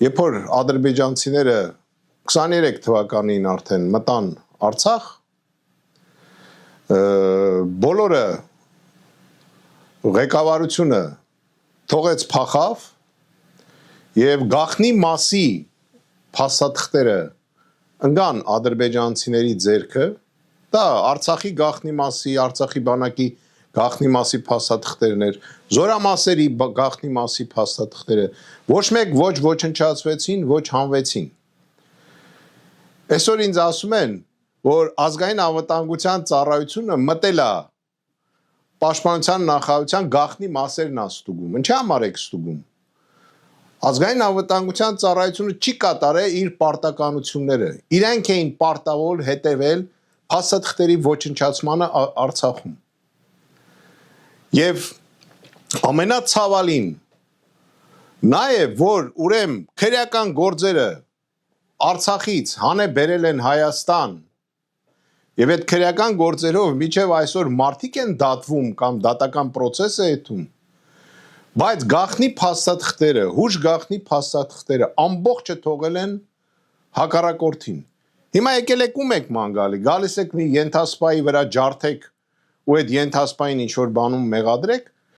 Երբ որ ադրբեջանցիները 23 թվականին արդեն մտան Արցախ, բոլորը ղեկավարությունը թողեց փախավ եւ գախնի մասի փաստաթղթերը ընկան ադրբեջանցիների ձեռքը, դա Արցախի գախնի մասի, Արցախի բանակի գախնի մասի փաստաթղթերն էր, Զորամասերի գախնի մասի փաստաթղթերը, ոչ մեկ ոչ ոչնչացվեցին, ոչ հանվեցին։ Այսօր ինձ ասում են, որ ազգային անվտանգության ծառայությունը մտել է պաշտպանության նախարարության գախնի մասերն ստուգում։ Ինչի համար եք ստուգում։ Ազգային անվտանգության ծառայությունը չի կատարել իր պարտականությունները։ Իրենք էին պարտավոր հետևել փաստաթղթերի ոչնչացմանը Արցախում։ Եվ ամենացավալին նա է, որ ուրեմն քրեական գործերը Արցախից հանե բերել են Հայաստան, եւ այդ քրեական գործերով միջև այսօր մարդիկ են դատվում կամ դատական process է եթում, բայց գախնի փաստաթղթերը, հուշ գախնի փաստաթղթերը ամբողջը թողել են հակառակորդին։ Հիմա եկել եք ում եք ման գալիս եք մի ենթասպայի վրա ջարդեք ու այդ ենթասպային ինչ որ բանում մեղադրեք,